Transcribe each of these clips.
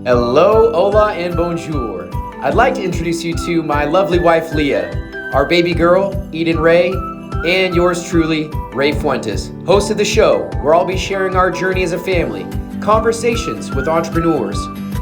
Hello, hola, and bonjour. I'd like to introduce you to my lovely wife, Leah, our baby girl, Eden Ray, and yours truly, Ray Fuentes, host of the show, where I'll be sharing our journey as a family, conversations with entrepreneurs,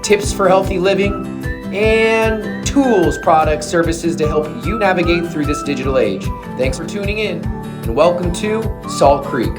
tips for healthy living, and tools, products, services to help you navigate through this digital age. Thanks for tuning in, and welcome to Salt Creek.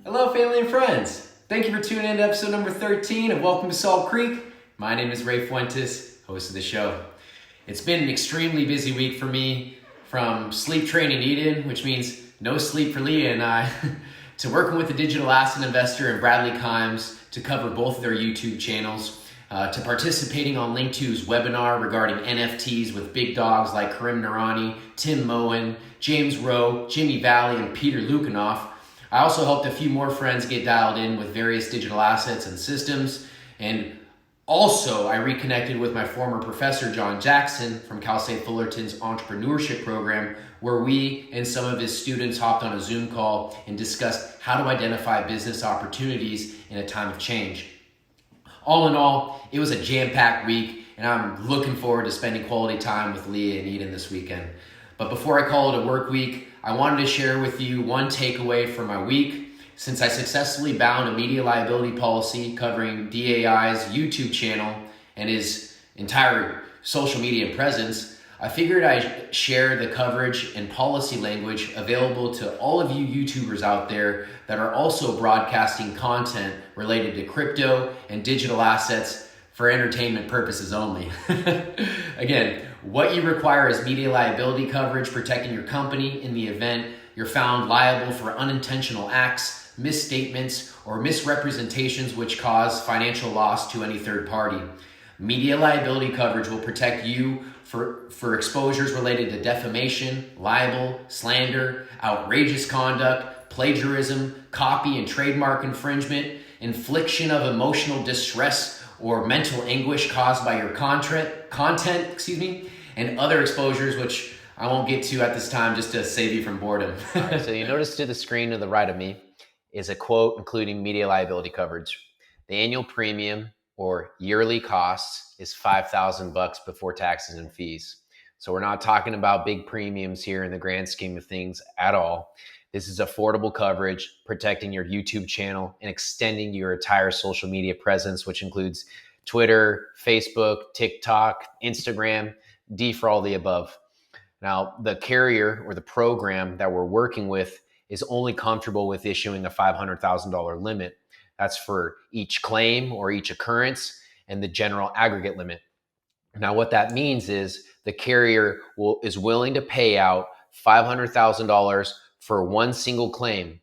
Hello, family and friends. Thank you for tuning in to episode number 13 of Welcome to Salt Creek. My name is Ray Fuentes, host of the show. It's been an extremely busy week for me, from sleep training Eden, which means no sleep for Leah and I, to working with a digital asset investor in Bradley Kimes to cover both of their YouTube channels, to participating on Link2's webinar regarding NFTs with big dogs like Karim Narani, Tim Moen, James Rowe, Jimmy Valley, and Peter Lukanoff. I also helped a few more friends get dialed in with various digital assets and systems. And also, I reconnected with my former professor, John Jackson, from Cal State Fullerton's entrepreneurship program, where we and some of his students hopped on a Zoom call and discussed how to identify business opportunities in a time of change. All in all, it was a jam-packed week, and I'm looking forward to spending quality time with Leah and Eden this weekend. But before I call it a work week, I wanted to share with you one takeaway from my week. Since I successfully bound a media liability policy covering DAI's YouTube channel and his entire social media presence, I figured I'd share the coverage and policy language available to all of you YouTubers out there that are also broadcasting content related to crypto and digital assets for entertainment purposes only. Again, what you require is media liability coverage protecting your company in the event you're found liable for unintentional acts, misstatements, or misrepresentations which cause financial loss to any third party. Media liability coverage will protect you for exposures related to defamation, libel, slander, outrageous conduct, plagiarism, copy and trademark infringement, infliction of emotional distress or mental anguish caused by your content, and other exposures which I won't get to at this time just to save you from boredom. All right, so you notice to the screen to the right of me is a quote including media liability coverage. The annual premium or yearly cost is $5,000 before taxes and fees. So we're not talking about big premiums here in the grand scheme of things at all. This is affordable coverage, protecting your YouTube channel and extending your entire social media presence, which includes Twitter, Facebook, TikTok, Instagram, D for all the above. Now, the carrier or the program that we're working with is only comfortable with issuing a $500,000 limit. That's for each claim or each occurrence and the general aggregate limit. Now, what that means is the carrier is willing to pay out $500,000 for one single claim,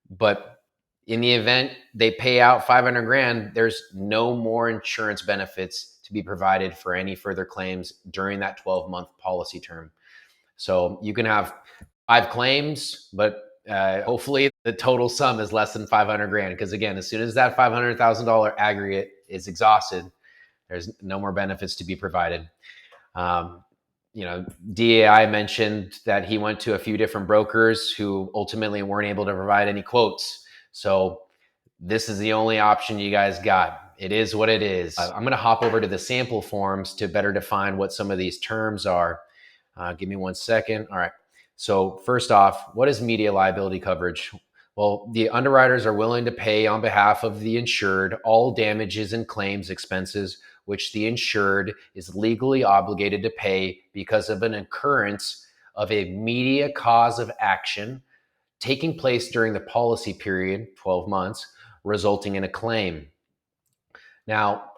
but in the event they pay out 500 grand, there's no more insurance benefits to be provided for any further claims during that 12-month policy term. So you can have 5 claims, but hopefully the total sum is less than 500 grand. Because again, as soon as that $500,000 aggregate is exhausted, there's no more benefits to be provided. DAI mentioned that he went to a few different brokers who ultimately weren't able to provide any quotes. So this is the only option you guys got. It is what it is. I'm going to hop over to the sample forms to better define what some of these terms are. Give me 1 second. All right. So first off, what is media liability coverage? Well, the underwriters are willing to pay on behalf of the insured all damages and claims expenses which the insured is legally obligated to pay because of an occurrence of a media cause of action taking place during the policy period, 12 months, resulting in a claim. Now,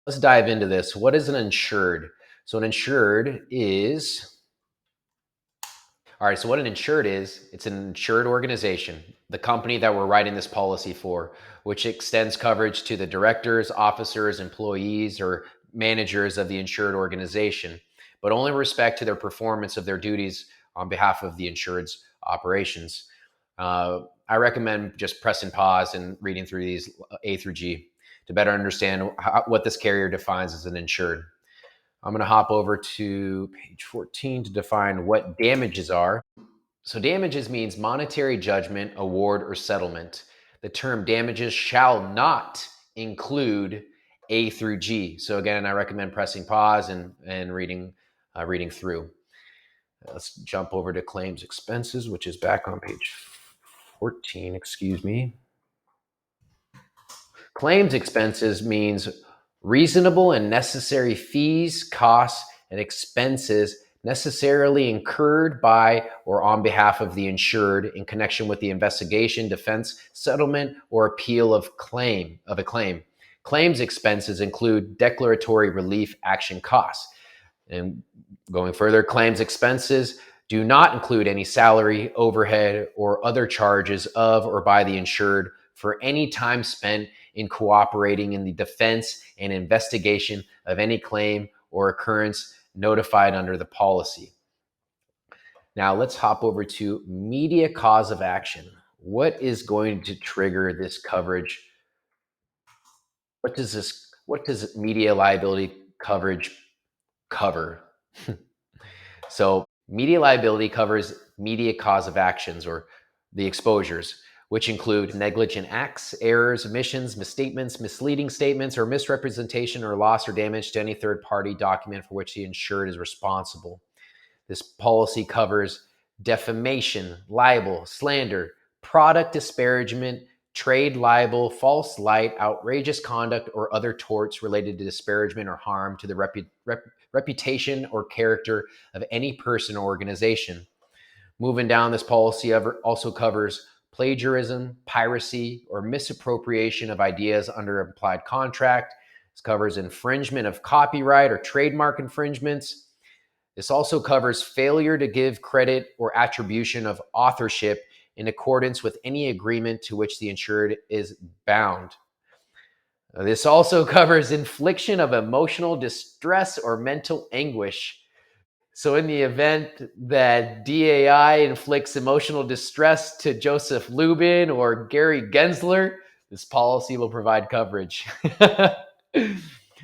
let's dive into this. What is an insured? So an insured is... All right, so what an insured is, it's an insured organization, the company that we're writing this policy for, which extends coverage to the directors, officers, employees, or managers of the insured organization, but only with respect to their performance of their duties on behalf of the insured's operations. I recommend just pressing pause and reading through these A through G to better understand what this carrier defines as an insured. I'm going to hop over to page 14 to define what damages are. So damages means monetary judgment, award, or settlement. The term damages shall not include A through G. So again, I recommend pressing pause and reading through. Let's jump over to claims expenses, which is back on page 14. Excuse me. Claims expenses means reasonable and necessary fees, costs, and expenses necessarily incurred by or on behalf of the insured in connection with the investigation, defense, settlement, or appeal of a claim. Claims expenses include declaratory relief action costs. And going further, claims expenses do not include any salary, overhead, or other charges of or by the insured for any time spent in cooperating in the defense and investigation of any claim or occurrence notified under the policy. Now let's hop over to media cause of action. What is going to trigger this coverage? What does media liability coverage cover? So media liability covers media cause of actions, or the exposures, which include negligent acts, errors, omissions, misstatements, misleading statements, or misrepresentation or loss or damage to any third party document for which the insured is responsible. This policy covers defamation, libel, slander, product disparagement, trade libel, false light, outrageous conduct, or other torts related to disparagement or harm to the reputation or character of any person or organization. Moving down, this policy also covers plagiarism, piracy, or misappropriation of ideas under implied contract. This covers infringement of copyright or trademark infringements. This also covers failure to give credit or attribution of authorship in accordance with any agreement to which the insured is bound. This also covers infliction of emotional distress or mental anguish. So, in the event that DAI inflicts emotional distress to Joseph Lubin or Gary Gensler, this policy will provide coverage. And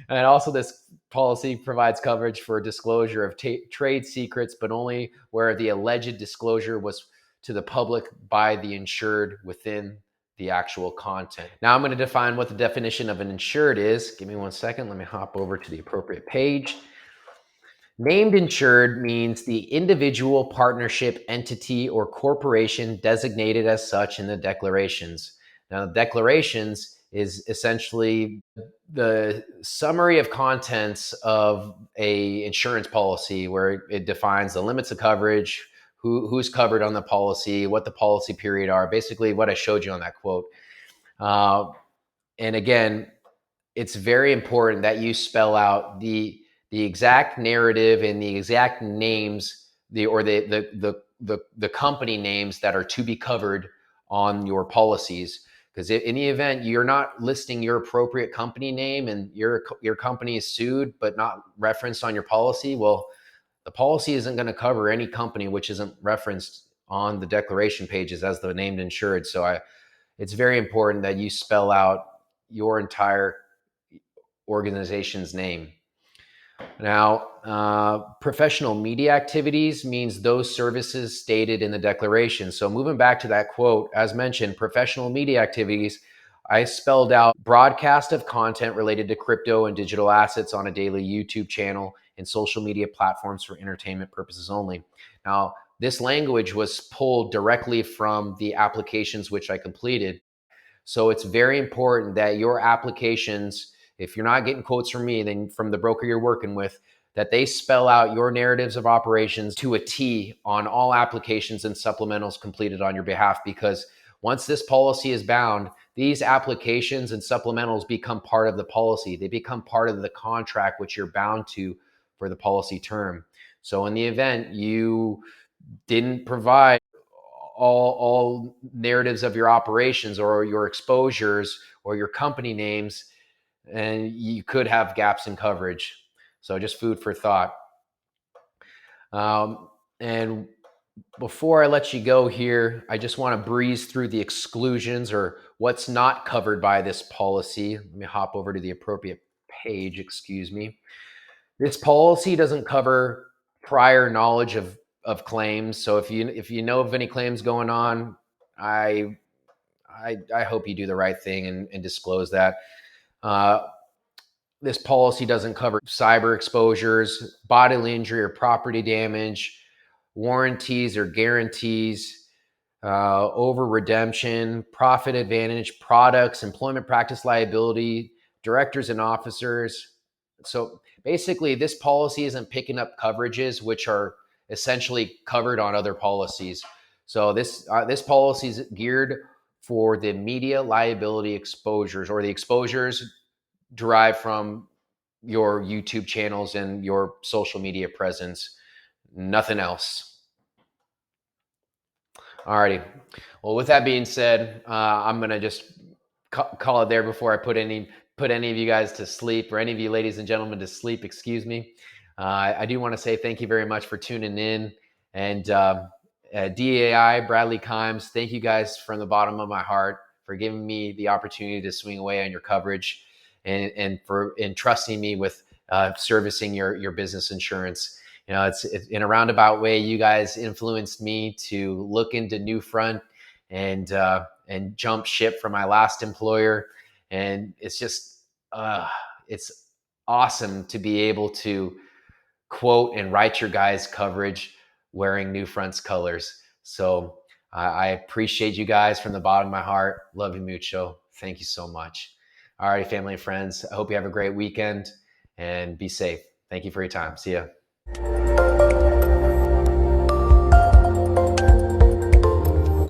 also, this policy provides coverage for disclosure of trade secrets, but only where the alleged disclosure was to the public by the insured within the actual content. Now, I'm going to define what the definition of an insured is. Give me 1 second. Let me hop over to the appropriate page. Named insured means the individual, partnership, entity, or corporation designated as such in the declarations. Now, the declarations is essentially the summary of contents of a insurance policy, where it defines the limits of coverage, who's covered on the policy, what the policy period are, basically what I showed you on that quote. And again, it's very important that you spell out the exact narrative and the exact names, the company names that are to be covered on your policies. Because in the event you're not listing your appropriate company name and your company is sued but not referenced on your policy, well, the policy isn't going to cover any company which isn't referenced on the declaration pages as the named insured. So it's very important that you spell out your entire organization's name. Now, professional media activities means those services stated in the declaration. So moving back to that quote, as mentioned, professional media activities, I spelled out broadcast of content related to crypto and digital assets on a daily YouTube channel and social media platforms for entertainment purposes only. Now, this language was pulled directly from the applications which I completed. So it's very important that your applications, if you're not getting quotes from me, then from the broker you're working with, that they spell out your narratives of operations to a T on all applications and supplementals completed on your behalf. Because once this policy is bound, these applications and supplementals become part of the policy. They become part of the contract which you're bound to for the policy term. So in the event you didn't provide all narratives of your operations or your exposures or your company names, and you could have gaps in coverage. So just food for thought. And before I let you go here, I just want to breeze through the exclusions, or what's not covered by this policy. Let me hop over to the appropriate page, excuse me. This policy doesn't cover prior knowledge of claims. So if you know of any claims going on, I hope you do the right thing and disclose that. This policy doesn't cover cyber exposures, bodily injury or property damage, warranties or guarantees, over redemption, profit advantage, products, employment practice liability, directors and officers. So basically, this policy isn't picking up coverages which are essentially covered on other policies. So this policy is geared for the media liability exposures, or the exposures derived from your YouTube channels and your social media presence. Nothing else. Alrighty. Well, with that being said, I'm gonna just call it there before I put any of you guys to sleep, or any of you ladies and gentlemen to sleep. Excuse me. I do want to say thank you very much for tuning in, and DAI Bradley Kimes. Thank you guys from the bottom of my heart for giving me the opportunity to swing away on your coverage, and for entrusting me with servicing your business insurance. You know, it's in a roundabout way. You guys influenced me to look into Newfront and jump ship from my last employer, and it's awesome to be able to quote and write your guys' coverage wearing Newfront's colors. So I appreciate you guys from the bottom of my heart. Love you mucho. Thank you so much. All right, family and friends. I hope you have a great weekend and be safe. Thank you for your time. See ya.